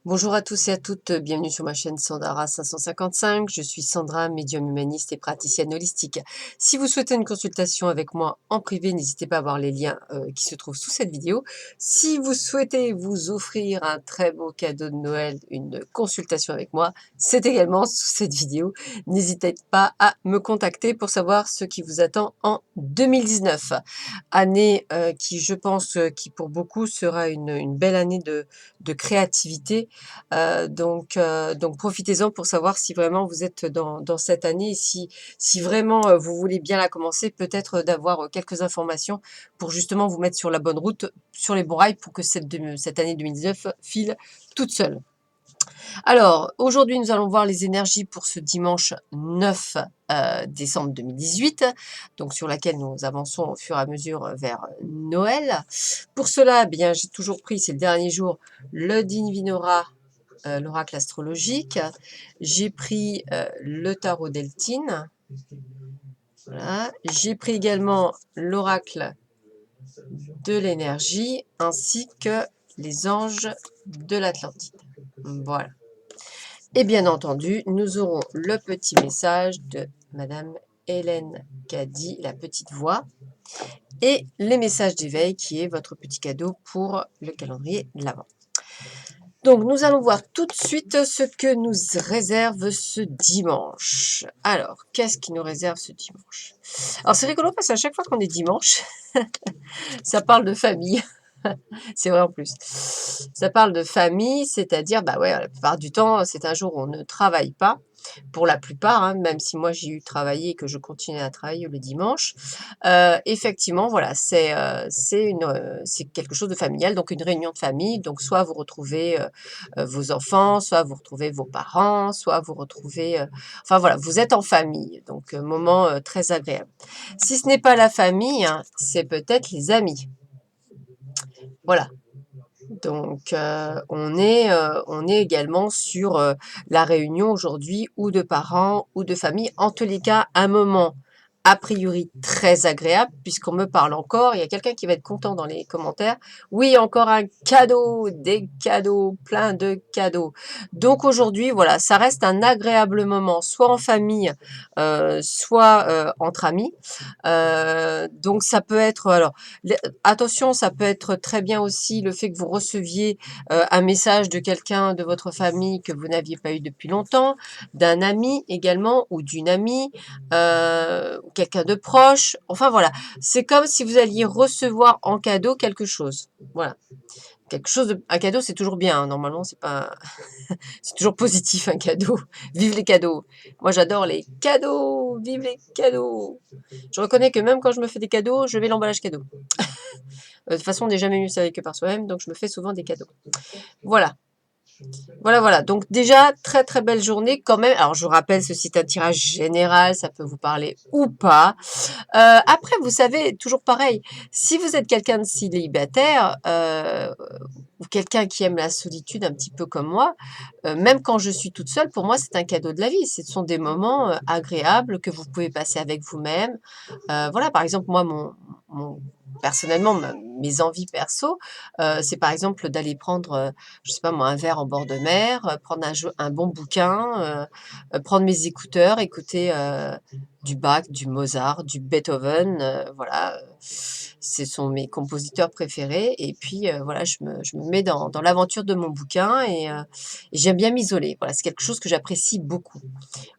Bonjour à tous et à toutes, bienvenue sur ma chaîne Sandara 555. Je suis Sandra, médium humaniste et praticienne holistique. Si vous souhaitez une consultation avec moi en privé, n'hésitez pas à voir les liens qui se trouvent sous cette vidéo. Si vous souhaitez vous offrir un très beau cadeau de Noël, une consultation avec moi, c'est également sous cette vidéo. N'hésitez pas à me contacter pour savoir ce qui vous attend en 2019. Année qui, je pense, qui pour beaucoup sera une belle année de créativité. Donc profitez-en pour savoir si vraiment vous êtes dans cette année et si vraiment vous voulez bien la commencer, peut-être d'avoir quelques informations pour justement vous mettre sur la bonne route, sur les bons rails pour que cette année 2019 file toute seule. Alors, aujourd'hui, nous allons voir les énergies pour ce dimanche 9 décembre 2018, donc sur laquelle nous avançons au fur et à mesure vers Noël. Pour cela, eh bien, j'ai toujours pris, c'est le dernier jour, le Divinora, l'oracle astrologique. J'ai pris le tarot Deltine. Voilà. J'ai pris également l'oracle de l'énergie ainsi que les anges de l'Atlantide. Voilà. Et bien entendu, nous aurons le petit message de Madame Hélène Caddy, la petite voix, et les messages d'éveil qui est votre petit cadeau pour le calendrier de l'Avent. Donc, nous allons voir tout de suite ce que nous réserve ce dimanche. Alors, qu'est-ce qui nous réserve ce dimanche? Alors, c'est rigolo parce qu'à chaque fois qu'on est dimanche, ça parle de famille. C'est vrai en plus. Ça parle de famille, c'est-à-dire, bah ouais, la plupart du temps, c'est un jour où on ne travaille pas, pour la plupart, hein, même si moi j'ai eu travaillé et que je continue à travailler le dimanche. Effectivement, voilà, c'est quelque chose de familial, donc une réunion de famille. Donc soit vous retrouvez vos enfants, soit vous retrouvez vos parents, soit vous retrouvez... enfin voilà, vous êtes en famille, donc moment très agréable. Si ce n'est pas la famille, hein, c'est peut-être les amis. Voilà. Donc, on est également sur la réunion aujourd'hui ou de parents ou de famille. En tous les cas, un moment a priori très agréable puisqu'on me parle encore. Il y a quelqu'un qui va être content dans les commentaires. Oui, encore un cadeau, des cadeaux, plein de cadeaux. Donc aujourd'hui, voilà, ça reste un agréable moment, soit en famille, soit entre amis. Donc ça peut être, alors, attention, ça peut être très bien aussi le fait que vous receviez un message de quelqu'un de votre famille que vous n'aviez pas eu depuis longtemps, d'un ami également ou d'une amie, quelqu'un de proche. Enfin voilà, c'est comme si vous alliez recevoir en cadeau quelque chose. Voilà. Quelque chose un cadeau, c'est toujours bien, hein. Normalement, c'est pas, c'est toujours positif un cadeau. Vive les cadeaux. Moi, j'adore les cadeaux. Vive les cadeaux. Je reconnais que même quand je me fais des cadeaux, je vais l'emballage cadeau. De toute façon, on n'est jamais mieux servi que par soi-même, donc je me fais souvent des cadeaux. Voilà. Voilà, voilà. Donc déjà, très très belle journée quand même. Alors je vous rappelle, ceci est un tirage général, ça peut vous parler ou pas. Après, vous savez, toujours pareil, si vous êtes quelqu'un de célibataire ou quelqu'un qui aime la solitude un petit peu comme moi, même quand je suis toute seule, pour moi, c'est un cadeau de la vie. Ce sont des moments agréables que vous pouvez passer avec vous-même. Voilà, par exemple, moi, personnellement, mes envies perso, c'est par exemple d'aller prendre, je sais pas moi, un verre en bord de mer, prendre un bon bouquin, prendre mes écouteurs, écouter du Bach, du Mozart, du Beethoven, voilà. Ce sont mes compositeurs préférés. Et puis, voilà, je me mets dans l'aventure de mon bouquin et j'aime bien m'isoler. Voilà, c'est quelque chose que j'apprécie beaucoup.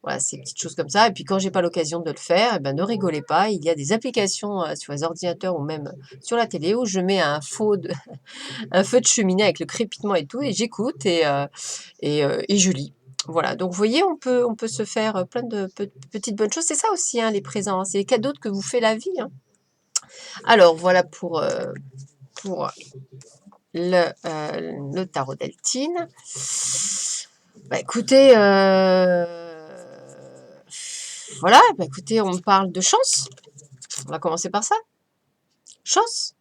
Voilà, ces petites choses comme ça. Et puis quand j'ai pas l'occasion de le faire, eh ben, ne rigolez pas. Il y a des applications sur les ordinateurs ou même sur la télé où je mets un feu de cheminée avec le crépitement et tout, et j'écoute et je lis. Voilà, donc vous voyez, on peut se faire plein de petites bonnes choses. C'est ça aussi, hein, les présents, hein. C'est les cadeaux que vous fait la vie, hein. Alors voilà pour le tarot Deltine. Bah écoutez, voilà, bah écoutez, on me parle de chance. On va commencer par ça. Chance.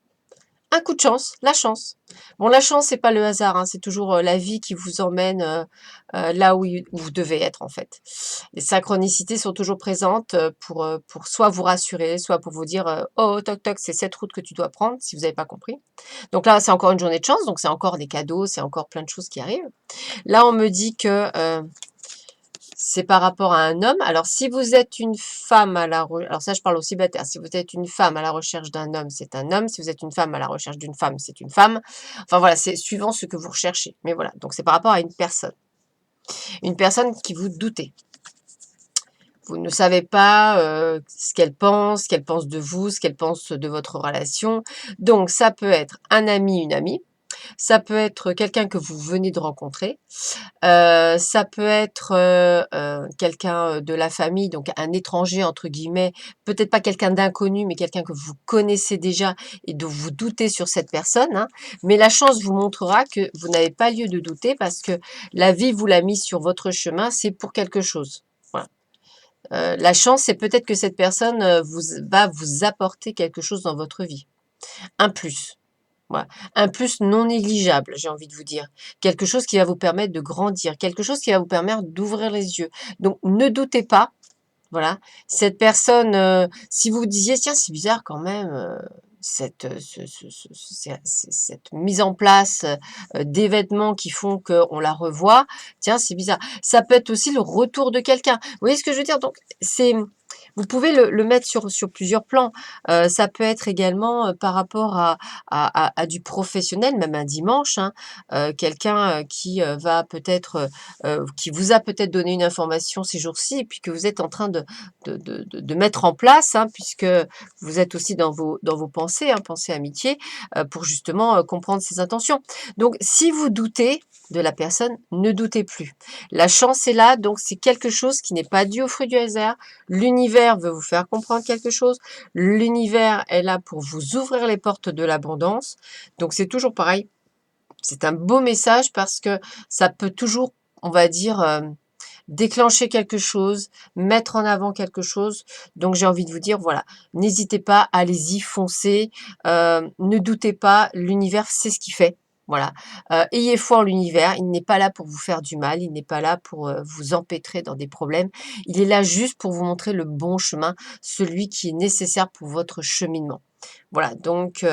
un coup de chance, la chance. Bon, la chance, c'est pas le hasard, hein, c'est toujours la vie qui vous emmène là où vous devez être, en fait. Les synchronicités sont toujours présentes pour soit vous rassurer, soit pour vous dire oh, toc, toc, c'est cette route que tu dois prendre, si vous n'avez pas compris. Donc là, c'est encore une journée de chance, donc c'est encore des cadeaux, c'est encore plein de choses qui arrivent. Là, on me dit que c'est par rapport à un homme. Alors, si vous êtes une femme à la alors ça, je parle aux célibataires. Si vous êtes une femme à la recherche d'un homme, c'est un homme. Si vous êtes une femme à la recherche d'une femme, c'est une femme. Enfin voilà, c'est suivant ce que vous recherchez. Mais voilà, donc c'est par rapport à une personne. Une personne qui vous doutez. Vous ne savez pas ce qu'elle pense de vous, ce qu'elle pense de votre relation. Donc, ça peut être un ami, une amie. Ça peut être quelqu'un que vous venez de rencontrer. Ça peut être, quelqu'un, de la famille, donc un «étranger» entre guillemets, peut-être pas quelqu'un d'inconnu, mais quelqu'un que vous connaissez déjà et dont vous doutez sur cette personne, hein. Mais la chance vous montrera que vous n'avez pas lieu de douter parce que la vie vous l'a mis sur votre chemin, c'est pour quelque chose. Voilà. La chance, c'est peut-être que cette personne, va vous apporter quelque chose dans votre vie. Un plus. Voilà. Un plus non négligeable, j'ai envie de vous dire. Quelque chose qui va vous permettre de grandir, quelque chose qui va vous permettre d'ouvrir les yeux. Donc ne doutez pas, voilà. Cette personne, si vous vous disiez: «Tiens, c'est bizarre quand même, cette, cette mise en place, d'événements qui font qu'on la revoit, tiens, c'est bizarre». Ça peut être aussi le retour de quelqu'un. Vous voyez ce que je veux dire? Donc c'est vous pouvez le mettre sur plusieurs plans. Ça peut être également, par rapport à du professionnel, même un dimanche, hein. Quelqu'un, qui, va peut-être, qui vous a peut-être donné une information ces jours-ci et puis que vous êtes en train de mettre en place, hein, puisque vous êtes aussi dans vos pensées, hein, pensées amitié, pour justement, comprendre ses intentions. Donc si vous doutez de la personne, ne doutez plus. La chance est là, donc c'est quelque chose qui n'est pas dû au fruit du hasard. L'univers veut vous faire comprendre quelque chose. L'univers est là pour vous ouvrir les portes de l'abondance. Donc c'est toujours pareil, c'est un beau message parce que ça peut toujours, on va dire, déclencher quelque chose, mettre en avant quelque chose. Donc j'ai envie de vous dire, voilà, n'hésitez pas, allez-y, foncez, ne doutez pas, l'univers sait ce qu'il fait. Voilà, ayez foi en l'univers, il n'est pas là pour vous faire du mal, il n'est pas là pour vous empêtrer dans des problèmes, il est là juste pour vous montrer le bon chemin, celui qui est nécessaire pour votre cheminement. Voilà, donc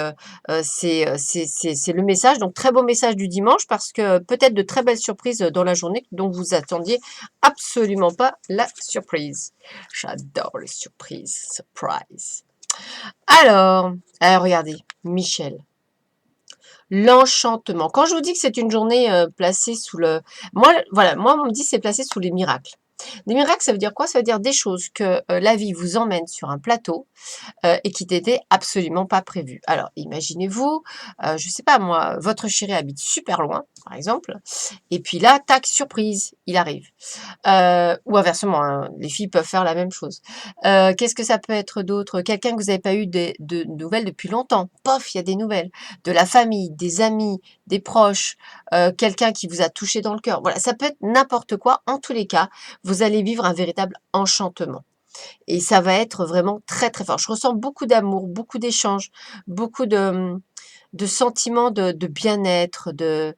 c'est le message. Donc très beau message du dimanche parce que peut-être de très belles surprises dans la journée dont vous attendiez absolument pas la surprise. J'adore les surprises, surprise. Alors regardez, Michel, l'enchantement. Quand je vous dis que c'est une journée placée sous le... Moi, voilà, moi on me dit c'est placé sous les miracles. Les miracles, ça veut dire quoi? Ça veut dire des choses que la vie vous emmène sur un plateau et qui n'était absolument pas prévu. Alors imaginez-vous, je sais pas moi, votre chéri habite super loin, par exemple, et puis là, tac, surprise, il arrive. Ou inversement, hein, les filles peuvent faire la même chose. Qu'est-ce que ça peut être d'autre? Quelqu'un que vous n'avez pas eu de nouvelles depuis longtemps, pof, il y a des nouvelles. De la famille, des amis, des proches, quelqu'un qui vous a touché dans le cœur. Voilà, ça peut être n'importe quoi. En tous les cas, vous allez vivre un véritable enchantement. Et ça va être vraiment très, très fort. Je ressens beaucoup d'amour, beaucoup d'échanges, beaucoup de sentiments de bien-être, de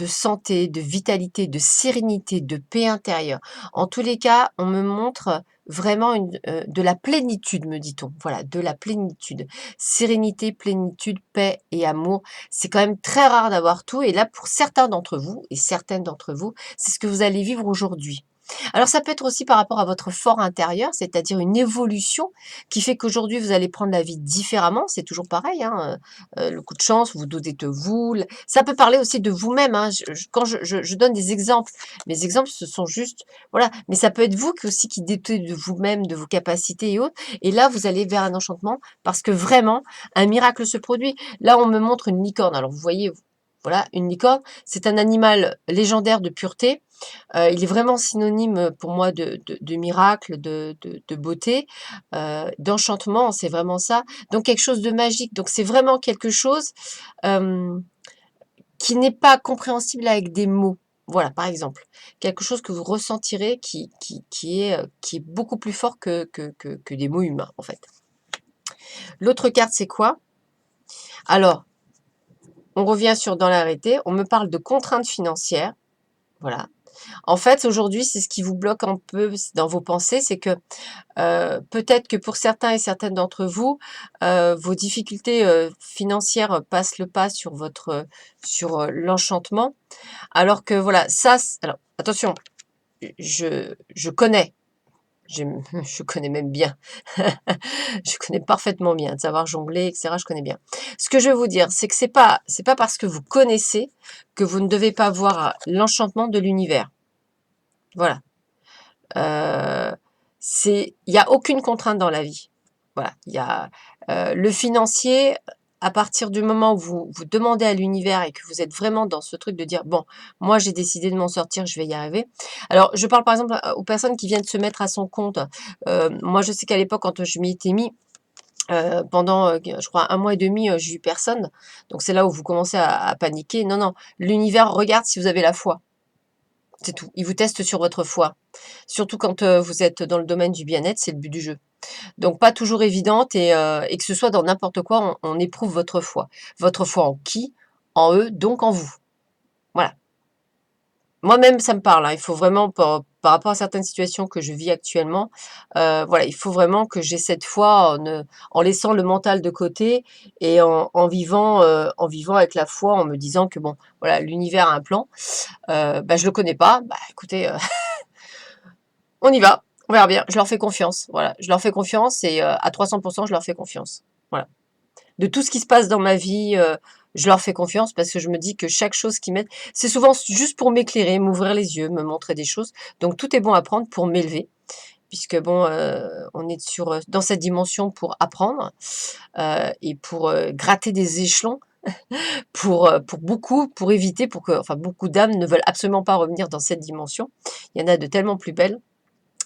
santé, de vitalité, de sérénité, de paix intérieure. En tous les cas, on me montre vraiment de la plénitude, me dit-on. Voilà, de la plénitude. Sérénité, plénitude, paix et amour. C'est quand même très rare d'avoir tout. Et là, pour certains d'entre vous et certaines d'entre vous, c'est ce que vous allez vivre aujourd'hui. Alors ça peut être aussi par rapport à votre fort intérieur, c'est-à-dire une évolution qui fait qu'aujourd'hui vous allez prendre la vie différemment. C'est toujours pareil, hein, le coup de chance, vous doutez de vous. Ça peut parler aussi de vous-même, hein. Quand je donne des exemples, mes exemples ce sont juste, voilà, mais ça peut être vous qui aussi qui doutez de vous-même, de vos capacités et autres. Et là, vous allez vers un enchantement parce que vraiment, un miracle se produit. Là, on me montre une licorne. Alors vous voyez, voilà, une licorne, c'est un animal légendaire de pureté. Il est vraiment synonyme, pour moi de miracle, de beauté, d'enchantement, c'est vraiment ça. Donc quelque chose de magique. Donc c'est vraiment quelque chose, hem, qui n'est pas compréhensible avec des mots. Voilà, par exemple, quelque chose que vous ressentirez qui est beaucoup plus fort que des mots humains, en fait. L'autre carte, c'est quoi? Alors on revient sur dans l'arrêté, on me parle de contraintes financières, voilà. En fait, aujourd'hui, c'est ce qui vous bloque un peu dans vos pensées, c'est que peut-être que pour certains et certaines d'entre vous, vos difficultés, financières passent le pas sur votre, sur, l'enchantement. Alors que voilà, ça c alors attention, je connais, je connais même bien. Je connais parfaitement bien, de savoir jongler et cetera, je connais bien. Ce que je veux vous dire, c'est que c'est pas parce que vous connaissez que vous ne devez pas voir l'enchantement de l'univers. Voilà. Il y a aucune contrainte dans la vie. Voilà, il y a, le financier, à partir du moment où vous demandez à l'univers et que vous êtes vraiment dans ce truc de dire: «Bon, moi j'ai décidé de m'en sortir, je vais y arriver». Alors je parle par exemple, aux personnes qui viennent se mettre à son compte. Moi je sais qu'à l'époque quand je m'y étais mis, pendant, je crois 1 mois et demi, j'ai eu personne. Donc c'est là où vous commencez à paniquer. Non, non, l'univers regarde si vous avez la foi, c'est tout. Il vous teste sur votre foi. Surtout quand, vous êtes dans le domaine du bien-être, c'est le but du jeu. Donc pas toujours évidente et que ce soit dans n'importe quoi, on éprouve votre foi. Votre foi en qui? En eux, donc en vous. Voilà. Moi-même, ça me parle, hein. Il faut vraiment par rapport à certaines situations que je vis actuellement, voilà, il faut vraiment que j'ai cette foi en laissant le mental de côté et en vivant avec la foi, en me disant que bon, voilà, l'univers a un plan. Bah, je le connais pas, bah, écoutez, on y va, on verra bien. Je leur fais confiance, voilà. Je leur fais confiance et à 300 je leur fais confiance. Voilà. De tout ce qui se passe dans ma vie, je leur fais confiance parce que je me dis que chaque chose qu'ils mettent c'est souvent juste pour m'éclairer, m'ouvrir les yeux, me montrer des choses. Donc tout est bon à prendre pour m'élever puisque bon, on est sur, dans cette dimension pour apprendre, et pour, gratter des échelons pour beaucoup, pour éviter pour que enfin beaucoup d'âmes ne veulent absolument pas revenir dans cette dimension. Il y en a de tellement plus belles.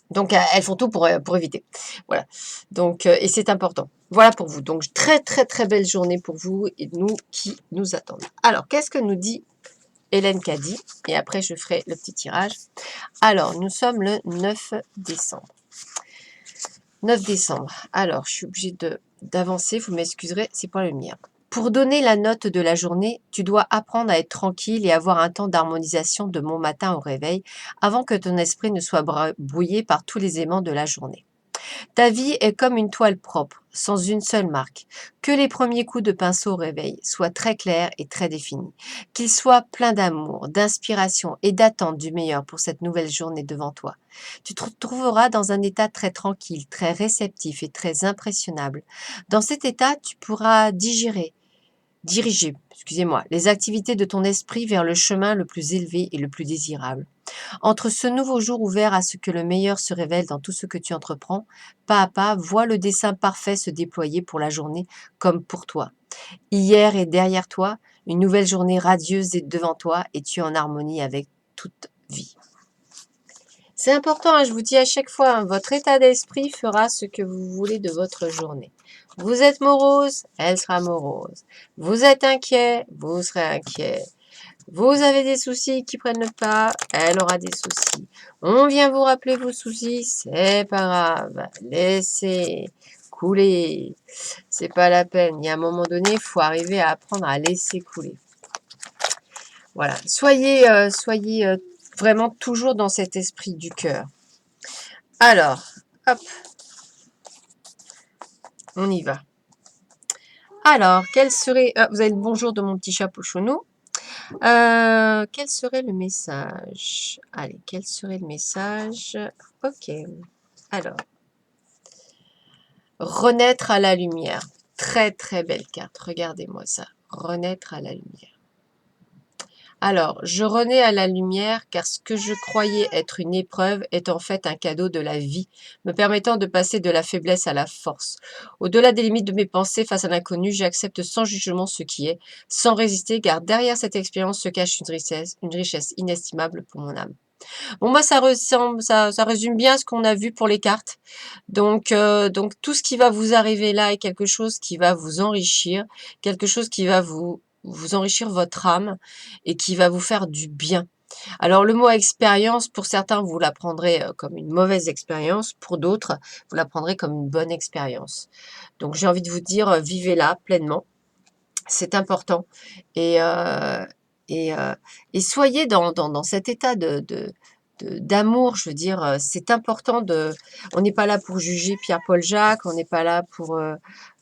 Donc elles font tout pour éviter. Voilà. Donc et c'est important. Voilà pour vous. Donc très, très, très belle journée pour vous et nous qui nous attendent. Alors qu'est-ce que nous dit Hélène Caddy? Et après je ferai le petit tirage. Alors nous sommes le 9 décembre. 9 décembre. Alors je suis obligée d'avancer, vous m'excuserez, c'est pas le mien. Pour donner la note de la journée, tu dois apprendre à être tranquille et avoir un temps d'harmonisation de bon matin au réveil avant que ton esprit ne soit brouillé par tous les aimants de la journée. Ta vie est comme une toile propre, sans une seule marque. Que les premiers coups de pinceau au réveil soient très clairs et très définis. Qu'ils soient pleins d'amour, d'inspiration et d'attente du meilleur pour cette nouvelle journée devant toi. Tu te trouveras dans un état très tranquille, très réceptif et très impressionnable. Dans cet état, tu pourras diriger, excusez-moi, les activités de ton esprit vers le chemin le plus élevé et le plus désirable. Entre ce nouveau jour ouvert à ce que le meilleur se révèle dans tout ce que tu entreprends, pas à pas, vois le dessin parfait se déployer pour la journée comme pour toi. Hier est derrière toi, une nouvelle journée radieuse est devant toi et tu es en harmonie avec toute vie. C'est important, hein, je vous dis à chaque fois, hein, votre état d'esprit fera ce que vous voulez de votre journée. Vous êtes morose, elle sera morose. Vous êtes inquiet, vous serez inquiet. Vous avez des soucis qui prennent le pas, elle aura des soucis. On vient vous rappeler vos soucis, c'est pas grave. Laissez couler. C'est pas la peine. Il y a un moment donné, il faut arriver à apprendre à laisser couler. Voilà. Soyez vraiment toujours dans cet esprit du cœur. Alors, hop, on y va. Alors, quel serait... Ah, vous avez le bonjour de mon petit chat Pochonou. Quel serait le message? Allez, quel serait le message? Ok. Alors, renaître à la lumière. Très, très belle carte. Regardez-moi ça. Renaître à la lumière. Alors, je renais à la lumière car ce que je croyais être une épreuve est en fait un cadeau de la vie, me permettant de passer de la faiblesse à la force. Au-delà des limites de mes pensées face à l'inconnu, j'accepte sans jugement ce qui est, sans résister, car derrière cette expérience se cache une richesse inestimable pour mon âme. Bon, moi, ça résume bien ce qu'on a vu pour les cartes. Donc, tout ce qui va vous arriver là est quelque chose qui va vous enrichir, quelque chose qui va vous enrichir votre âme et qui va vous faire du bien. Alors le mot expérience, pour certains, vous la prendrez comme une mauvaise expérience, pour d'autres, vous la prendrez comme une bonne expérience. Donc j'ai envie de vous dire, vivez-la pleinement. C'est important et et heu et soyez dans cet état d'amour, je veux dire, c'est important de on n'est pas là pour juger Pierre-Paul Jacques, on n'est pas là pour, heu,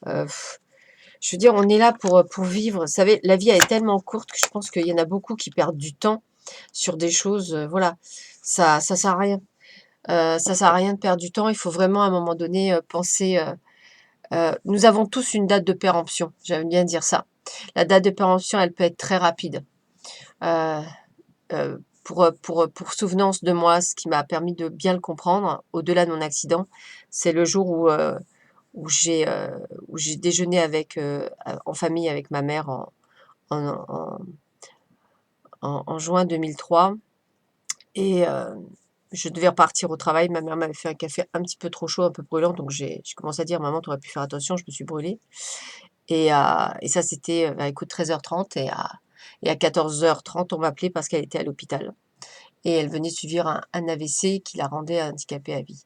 je veux dire, on est là pour vivre. Vous savez, la vie, elle est tellement courte que je pense qu'il y en a beaucoup qui perdent du temps sur des choses, voilà, ça sert à rien. Ça sert à rien de perdre du temps. Il faut vraiment à un moment donné, penser, nous avons tous une date de péremption, j'aime bien dire ça. La date de péremption, elle peut être très rapide. Heu pour souvenance de moi, ce qui m'a permis de bien le comprendre, au-delà de mon accident, c'est le jour où j'ai, heu, où j'ai déjeuné avec, en famille avec ma mère en en en juin 2003 et je devais repartir au travail. Ma mère m'avait fait un café un petit peu trop chaud, un peu brûlant, donc j'ai commencé à dire: «Maman, tu aurais pu faire attention, je me suis brûlée» et ça, c'était, vers les coups de 13h30 et à 14h30, on m'appelait parce qu'elle était à l'hôpital. Et elle venait de subir un AVC qui la rendait handicapée à vie.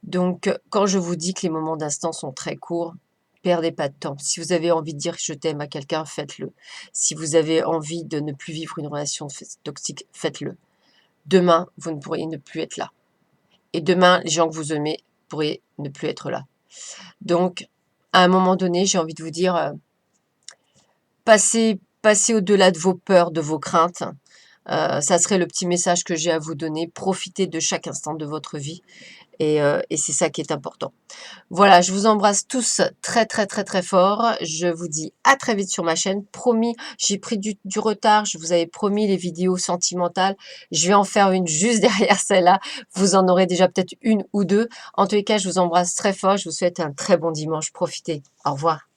Donc, quand je vous dis que les moments d'instant sont très courts, perdez pas de temps. Si vous avez envie de dire «je t'aime» à quelqu'un, faites-le. Si vous avez envie de ne plus vivre une relation toxique, faites-le. Demain, vous ne pourriez ne plus être là et demain, les gens que vous aimez pourraient ne plus être là. Donc, à un moment donné, j'ai envie de vous dire, passez au-delà de vos peurs, de vos craintes. Ça serait le petit message que j'ai à vous donner. Profitez de chaque instant de votre vie et c'est ça qui est important. Voilà, je vous embrasse tous très, très, très, très fort. Je vous dis à très vite sur ma chaîne. Promis, j'ai pris du retard. Je vous avais promis les vidéos sentimentales. Je vais en faire une juste derrière celle-là. Vous en aurez déjà peut-être une ou deux. En tous les cas, je vous embrasse très fort. Je vous souhaite un très bon dimanche. Profitez. Au revoir.